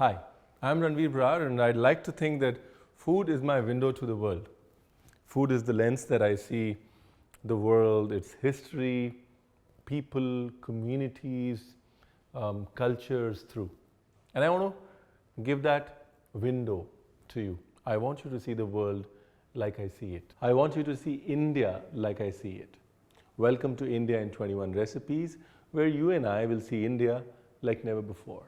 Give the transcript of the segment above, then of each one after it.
Hi, I'm Ranveer Brar and I'd like to think that food is my window to the world. Food is the lens that I see the world, its history, people, communities, cultures through. And I want to give that window to you. I want you to see the world like I see it. I want you to see India like I see it. Welcome to India in 21 Recipes, where you and I will see India like never before.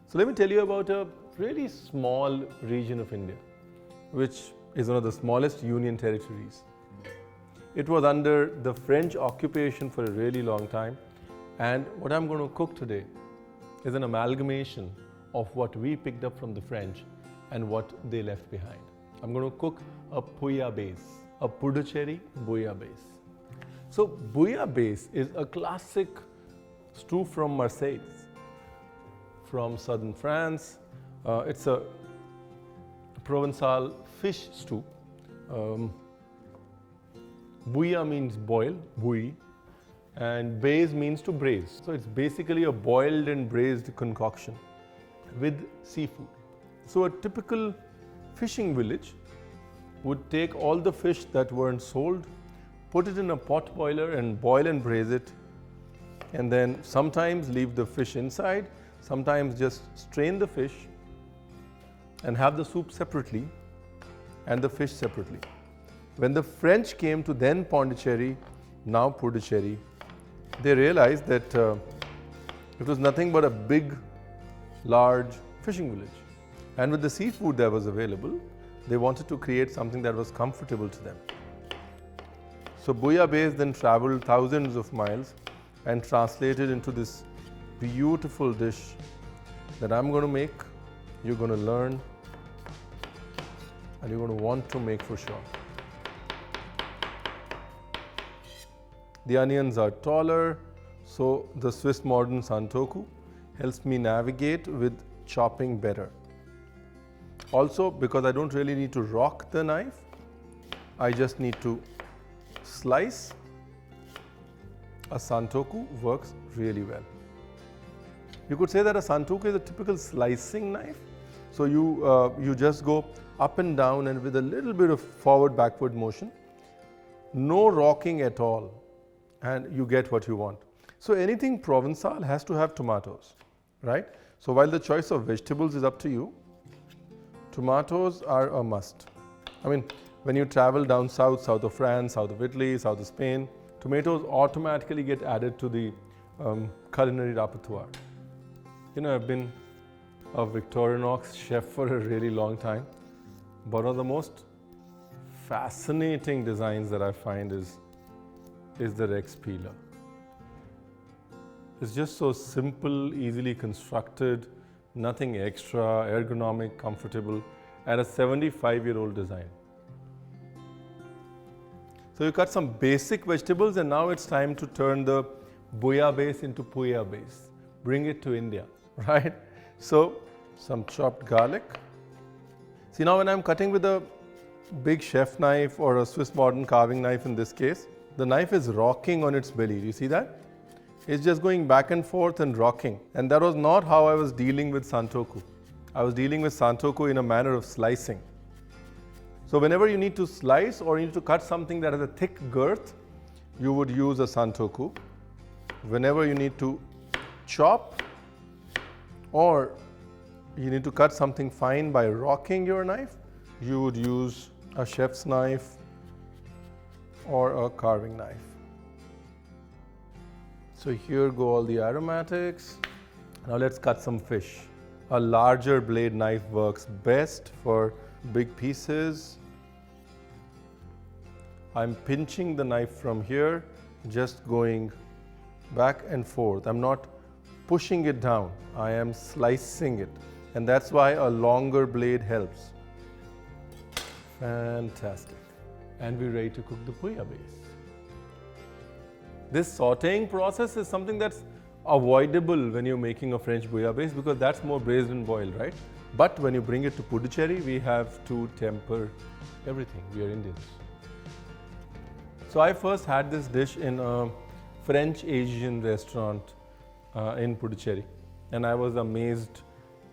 So let me tell you about a really small region of India, which is one of the smallest union territories. It was under the French occupation for a really long time, and what I'm going to cook today is an amalgamation of what we picked up from the French and what they left behind. I'm going to cook a bouillabaisse, a Puducherry Bouillabaisse. So bouillabaisse is a classic stew from Marseille, from southern France. It's a Provençal fish stew. Bouilla means boil, bouille, and baise means to braise. So it's basically a boiled and braised concoction with seafood. So a typical fishing village would take all the fish that weren't sold, put it in a pot boiler and boil and braise it, and then sometimes leave the fish inside, sometimes just strain the fish and have the soup separately and the fish separately. When the French came to then Pondicherry, now Puducherry, they realized that it was nothing but a big, large fishing village. And with the seafood that was available, they wanted to create something that was comfortable to them. So bouillabaisse then traveled thousands of miles and translated into this beautiful dish that I'm going to make, you're going to learn, and you're going to want to make for sure. The onions are taller, so the Swiss Modern Santoku helps me navigate with chopping better. Also, because I don't really need to rock the knife, I just need to slice. A Santoku works really well. You could say that a Santoku is a typical slicing knife. So you just go up and down and with a little bit of forward-backward motion, no rocking at all, and you get what you want. So anything Provençal has to have tomatoes, right? So while the choice of vegetables is up to you, tomatoes are a must. I mean, when you travel down south of France, south of Italy, south of Spain, tomatoes automatically get added to the culinary repertoire. You know, I've been a Victorinox chef for a really long time, but one of the most fascinating designs that I find is the Rex peeler. It's just so simple, easily constructed, nothing extra, ergonomic, comfortable, and a 75-year-old design. So you cut some basic vegetables and now it's time to turn the bouillabaisse into bouillabaisse. Bring it to India, right? So some chopped garlic. See, now when I'm cutting with a big chef knife or a Swiss modern carving knife in this case, the knife is rocking on its belly. Do you see that? It's just going back and forth and rocking. And that was not how I was dealing with Santoku. I was dealing with Santoku in a manner of slicing. So whenever you need to slice or you need to cut something that has a thick girth, you would use a Santoku. Whenever you need to chop or you need to cut something fine by rocking your knife, you would use a chef's knife or a carving knife. So here go all the aromatics. Now let's cut some fish. A larger blade knife works best for big pieces. I'm pinching the knife from here, just going back and forth. I'm not pushing it down, I am slicing it. And that's why a longer blade helps. Fantastic. And we're ready to cook the bouillabaisse. This sauteing process is something that's avoidable when you're making a French bouillabaisse because that's more braised and boiled, right? But when you bring it to Puducherry, we have to temper everything. We are Indians. So I first had this dish in a French Asian restaurant in Puducherry, and I was amazed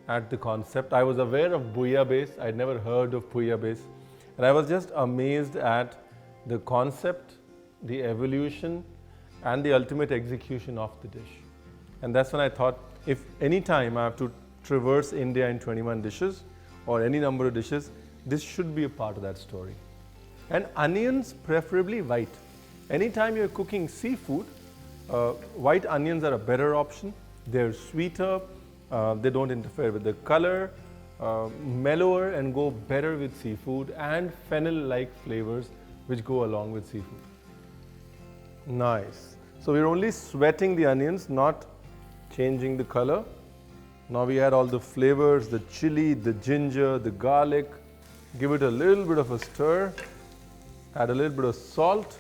at the concept. I was aware of bouillabaisse, I'd never heard of bouillabaisse, and I was just amazed at the concept, the evolution, and the ultimate execution of the dish. And that's when I thought, if any time I have to traverse India in 21 dishes or any number of dishes, this should be a part of that story. And onions, preferably white. Anytime you're cooking seafood, white onions are a better option. They're sweeter, they don't interfere with the color, mellower and go better with seafood, and fennel-like flavors which go along with seafood. Nice. So we're only sweating the onions, not changing the color. Now we add all the flavors, the chili, the ginger, the garlic. Give it a little bit of a stir. Add a little bit of salt.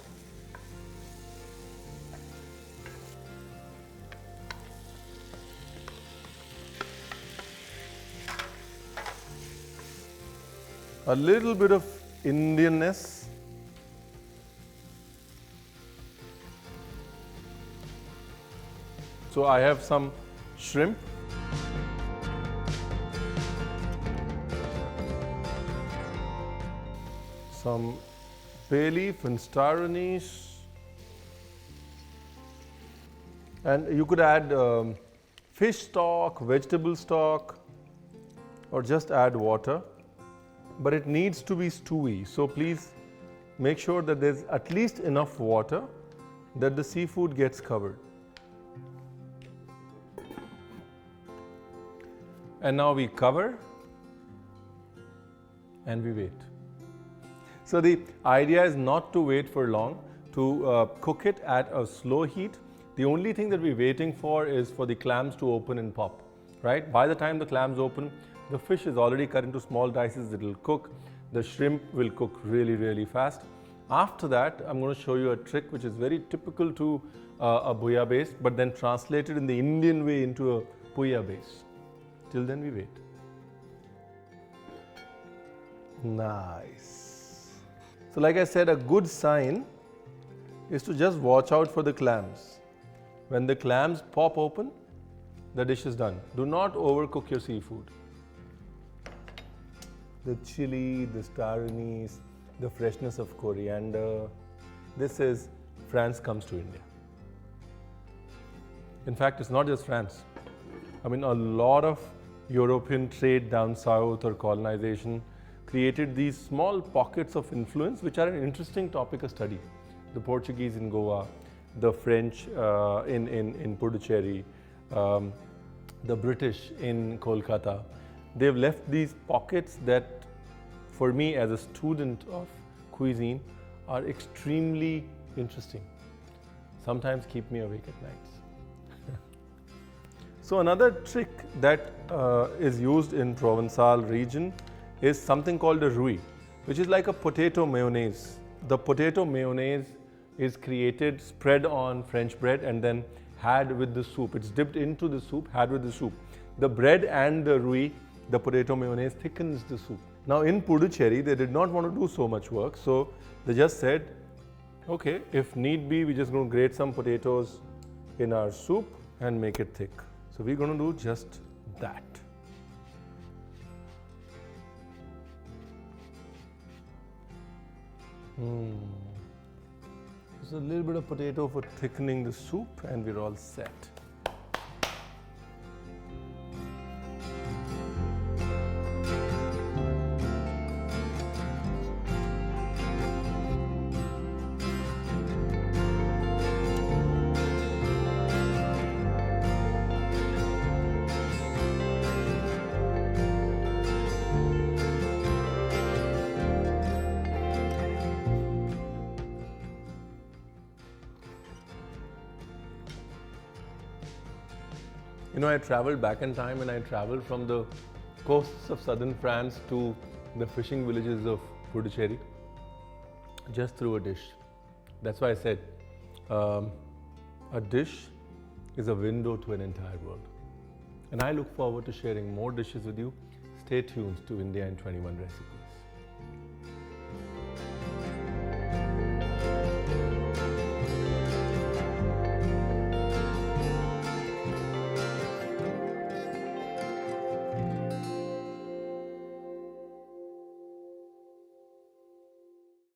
A little bit of Indianness. So I have some shrimp. Some bay leaf and star anise. And you could add fish stock, vegetable stock, or just add water. But it needs to be stewy, so please make sure that there's at least enough water that the seafood gets covered. And now we cover and we wait. So the idea is not to wait for long, to cook it at a slow heat. The only thing that we're waiting for is for the clams to open and pop, right? By the time the clams open, the fish is already cut into small dices, it will cook. The shrimp will cook really, really fast. After that, I'm going to show you a trick which is very typical to a bouillabaisse, but then translated in the Indian way into a bouillabaisse. Till then, we wait. Nice. So like I said, a good sign is to just watch out for the clams. When the clams pop open, the dish is done. Do not overcook your seafood. The chili, the star anise, the freshness of coriander. This is France comes to India. In fact, it's not just France. I mean, a lot of European trade down south or colonization created these small pockets of influence which are an interesting topic of study. The Portuguese in Goa, the French in Puducherry, the British in Kolkata. They've left these pockets that, for me as a student of cuisine, are extremely interesting. Sometimes keep me awake at nights. So another trick that is used in Provençal region is something called a rouille, which is like a potato mayonnaise. The potato mayonnaise is created, spread on French bread, and then had with the soup. It's dipped into the soup, had with the soup. The bread and the rouille, the potato mayonnaise, thickens the soup. Now in Puducherry, they did not want to do so much work, so they just said, okay, if need be, we're just going to grate some potatoes in our soup and make it thick. So we're going to do just that. Just a little bit of potato for thickening the soup, and we're all set. You know, I traveled back in time, and I traveled from the coasts of southern France to the fishing villages of Puducherry just through a dish. That's why I said a dish is a window to an entire world. And I look forward to sharing more dishes with you. Stay tuned to India in 21 Recipes.